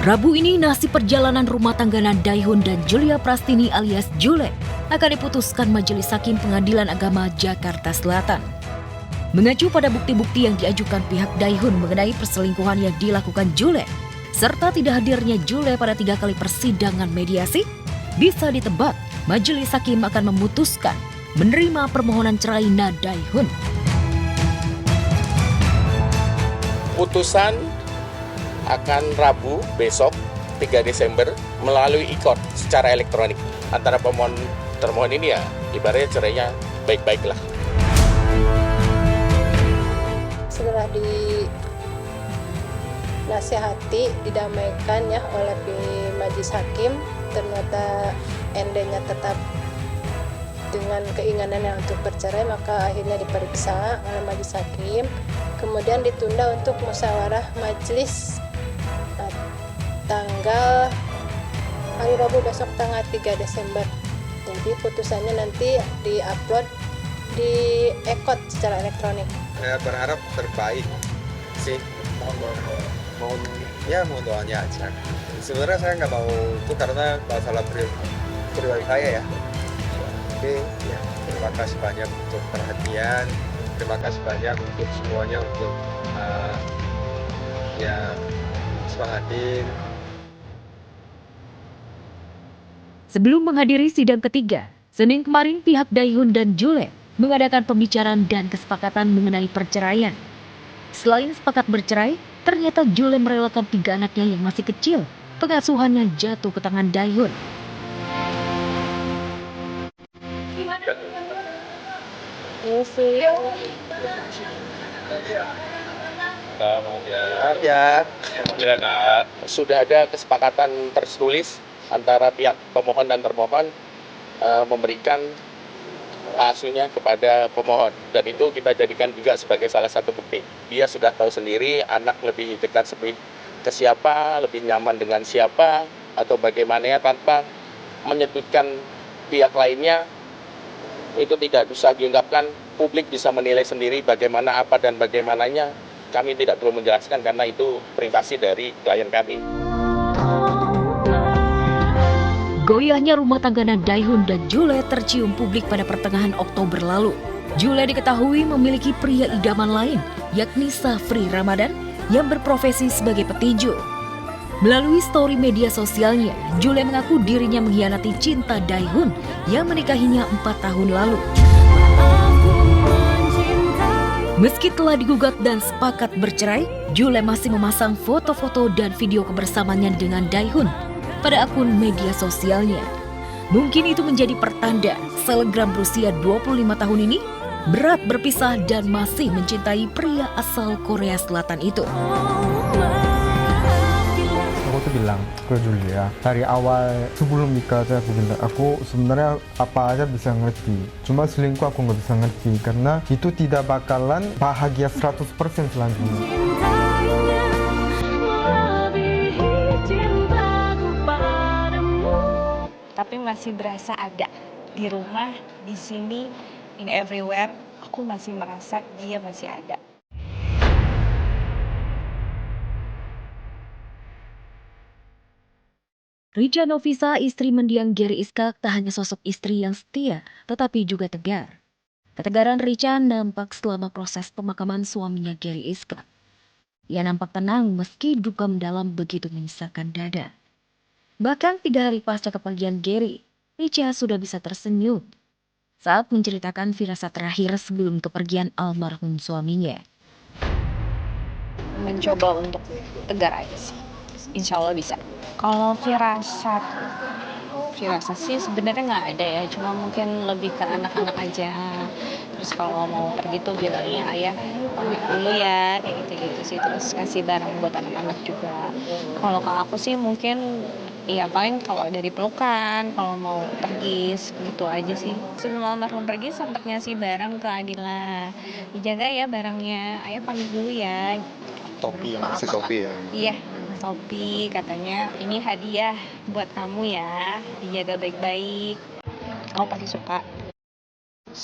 Rabu ini nasib perjalanan rumah tangga Daihun dan Julia Prastini alias Jule akan diputuskan Majelis Hakim Pengadilan Agama Jakarta Selatan. Mengacu pada bukti-bukti yang diajukan pihak Daihun mengenai perselingkuhan yang dilakukan Jule, serta tidak hadirnya Jule pada 3 kali persidangan mediasi, bisa ditebak Majelis Hakim akan memutuskan menerima permohonan cerai Daihun. Putusan akan Rabu besok 3 Desember melalui e-court secara elektronik. Antara pemohon termohon ini ya ibaratnya cerainya baik-baik lah. Setelah dinasihati, didamaikan ya oleh majelis hakim, ternyata endingnya tetap dengan keinginannya untuk bercerai, maka akhirnya diperiksa oleh majelis hakim, kemudian ditunda untuk musyawarah majelis tanggal hari Rabu besok tanggal 3 Desember. Jadi putusannya nanti di-upload di e-court secara elektronik. Saya berharap terbaik sih, mohon doanya aja. Sebenarnya saya nggak mau itu karena masalah pribadi saya ya. Tapi ya, terima kasih banyak untuk perhatian, terima kasih banyak untuk semuanya untuk semangatin. Sebelum menghadiri sidang ketiga, Senin kemarin pihak Daihun dan Jule mengadakan pembicaraan dan kesepakatan mengenai perceraian. Selain sepakat bercerai, ternyata Jule merelakan 3 anaknya yang masih kecil. Pengasuhannya jatuh ke tangan Daihun. Sudah ada kesepakatan tertulis antara pihak pemohon dan termohon memberikan asuhnya kepada pemohon, dan itu kita jadikan juga sebagai salah satu bukti. Dia sudah tahu sendiri anak lebih dekat ke siapa, lebih nyaman dengan siapa, atau bagaimana, tanpa menyebutkan pihak lainnya. Itu tidak bisa diungkapkan, publik bisa menilai sendiri bagaimana, apa dan bagaimananya. Kami tidak perlu menjelaskan karena itu privasi dari klien kami. Goyahnya rumah tangga Daihun dan Jule tercium publik pada pertengahan Oktober lalu. Jule diketahui memiliki pria idaman lain, yakni Safri Ramadan, yang berprofesi sebagai petinju. Melalui story media sosialnya, Jule mengaku dirinya mengkhianati cinta Daihun yang menikahinya 4 tahun lalu. Meski telah digugat dan sepakat bercerai, Jule masih memasang foto-foto dan video kebersamaannya dengan Daihun pada akun media sosialnya. Mungkin itu menjadi pertanda selebgram berusia 25 tahun ini berat berpisah dan masih mencintai pria asal Korea Selatan itu. Aku tuh bilang ke Julia dari awal sebelum nikah, aku bilang aku sebenarnya apa aja bisa ngerti, cuma selingkuh aku nggak bisa ngerti karena itu tidak bakalan bahagia 100% selanjutnya. Tapi masih berasa ada di rumah, di sini, in everywhere. Aku masih merasa dia masih ada. Richa Novisa, istri mendiang Gary Iskak, tak hanya sosok istri yang setia, tetapi juga tegar. Ketegaran Richa nampak selama proses pemakaman suaminya Gary Iskak. Ia nampak tenang meski duka mendalam begitu menyisakan dada. Bahkan 3 hari pasca kepergian Gary, Richa sudah bisa tersenyum saat menceritakan firasat terakhir sebelum kepergian almarhum suaminya. Mencoba untuk tegar aja sih. Insya Allah bisa. Kalau firasat sih sebenarnya nggak ada ya. Cuma mungkin lebih ke anak-anak aja. Terus kalau mau pergi tuh bilangnya ayah pamit dulu ya, kayak gitu-gitu sih. Terus kasih barang buat anak-anak juga. Kalau ke aku sih mungkin iya paling kalau dari pelukan, kalau mau pergi gitu aja sih. Sebelum almarhum pergi sempat ngasih barang ke Adila. Dijaga ya barangnya, ayah pamit dulu ya. Topi yang masih topi ya. Iya, topi katanya ini hadiah buat kamu ya, dijaga baik-baik. Kamu pasti suka.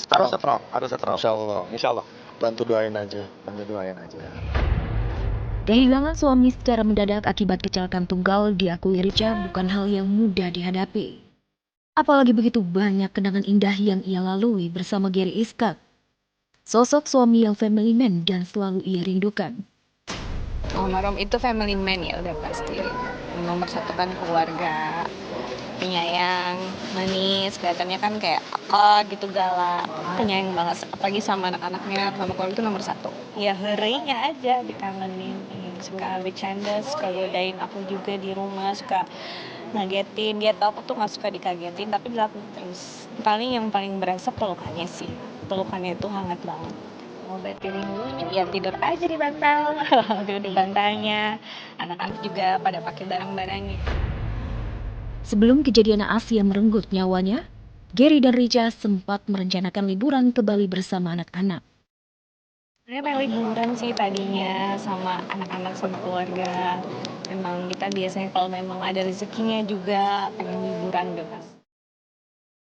Harus setrong. Insya Allah. Bantu doain aja. Kehilangan suami secara mendadak akibat kecelakaan tunggal diakui Richa bukan hal yang mudah dihadapi. Apalagi begitu banyak kenangan indah yang ia lalui bersama Gary Iskak. Sosok suami yang family man dan selalu ia rindukan. Almarhum itu family man ya udah pasti. Nomor satu kan keluarga, penyayang, manis, kelihatannya kan kayak akak gitu, galak, penyayang banget, apalagi sama anak-anaknya, sama keluarga itu nomor satu. Ya herinya aja dikangenin, suka bercanda, suka godain aku juga di rumah, suka ngagetin. Dia tahu aku tuh nggak suka dikagetin, tapi dilakuin terus. Yang paling berasa pelukannya sih, pelukannya itu hangat banget. Mau berarti rindunya, ya tidur aja di bantal, tidur di bantalnya, anak-anak juga pada pakai barang-barangnya. Sebelum kejadian naas yang merenggut nyawanya, Gary dan Richa sempat merencanakan liburan ke Bali bersama anak-anak. Sebenarnya pengen liburan sih tadinya sama anak-anak sama keluarga. Memang kita biasanya kalau memang ada rezekinya juga pengen liburan gitu kan.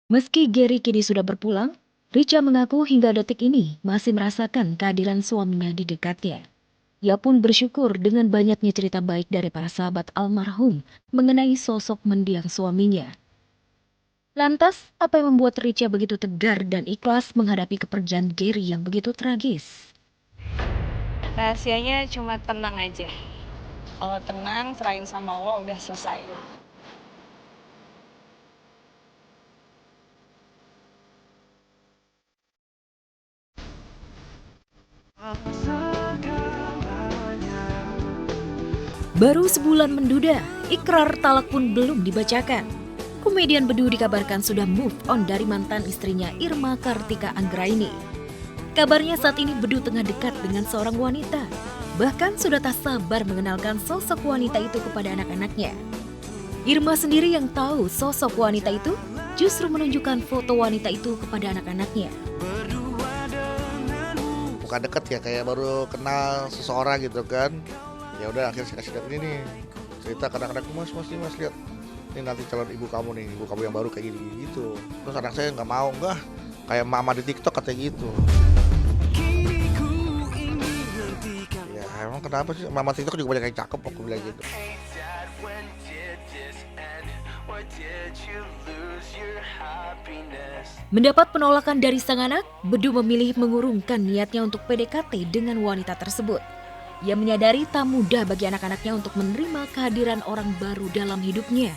Meski Gary kini sudah berpulang, Richa mengaku hingga detik ini masih merasakan kehadiran suaminya di dekatnya. Ia pun bersyukur dengan banyaknya cerita baik dari para sahabat almarhum mengenai sosok mendiang suaminya. Lantas, apa yang membuat Richa begitu tegar dan ikhlas menghadapi kepergian Gary yang begitu tragis? Rahasianya cuma tenang aja. Kalau tenang, serahin sama Allah udah selesai. Baru sebulan menduda, ikrar talak pun belum dibacakan. Komedian Bedu dikabarkan sudah move on dari mantan istrinya Irma Kartika Anggraini. Kabarnya saat ini Bedu tengah dekat dengan seorang wanita. Bahkan sudah tak sabar mengenalkan sosok wanita itu kepada anak-anaknya. Irma sendiri yang tahu sosok wanita itu justru menunjukkan foto wanita itu kepada anak-anaknya. Bukan deket ya, kayak baru kenal seseorang gitu kan. Ya udah akhirnya saya kasih lihat ini nih, cerita ke anak-anakku, mas lihat ini nanti calon ibu kamu nih, ibu kamu yang baru kayak gini gitu. Terus anak saya nggak mau, enggak kayak mama di TikTok katanya gitu. Ya emang kenapa sih, mama TikTok juga banyak yang cakep, aku bilang gitu. Mendapat penolakan dari sang anak, Bedu memilih mengurungkan niatnya untuk PDKT dengan wanita tersebut. Ia menyadari tak mudah bagi anak-anaknya untuk menerima kehadiran orang baru dalam hidupnya.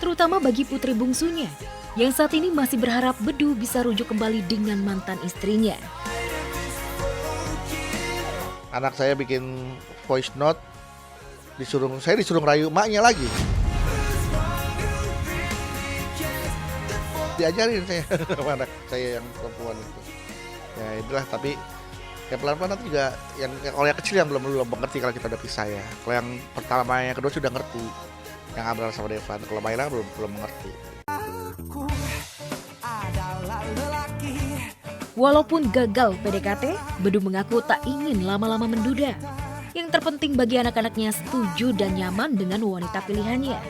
Terutama bagi putri bungsunya, yang saat ini masih berharap Bedu bisa rujuk kembali dengan mantan istrinya. Anak saya bikin voice note, saya disuruh rayu emaknya lagi. Diajarin saya sama anak saya yang perempuan itu. Ya itulah, tapi ya pelan-pelan nanti juga kalau yang kecil yang belum mengerti kalau kita udah pisah ya. Kalau yang pertama yang kedua sudah ngerti, yang Abrar sama Devan. Kalau Maila belum mengerti. Walaupun gagal PDKT, Bedu mengaku tak ingin lama-lama menduda. Yang terpenting bagi anak-anaknya setuju dan nyaman dengan wanita pilihannya.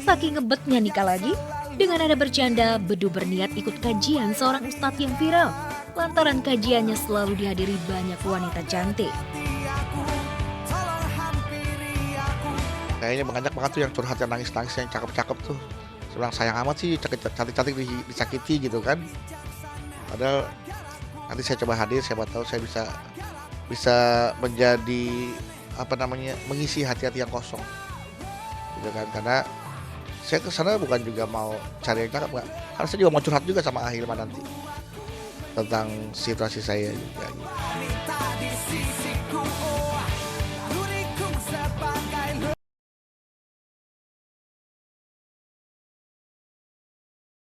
Saking ngebetnya nikah lagi, dengan ada bercanda, Bedu berniat ikut kajian seorang ustadz yang viral. Lantaran kajiannya selalu dihadiri banyak wanita cantik. Kayaknya banyak banget tuh yang curhat, yang nangis-nangis, yang cakep-cakep tuh. Sebenernya sayang amat sih, cantik-cantik disakiti gitu kan. Padahal nanti saya coba hadir, siapa tahu saya bisa menjadi mengisi hati-hati yang kosong. Gitu kan, karena saya kesana bukan juga mau cari yang cakep, karena saya juga mau curhat juga sama Ahilman nanti tentang situasi saya juga gitu.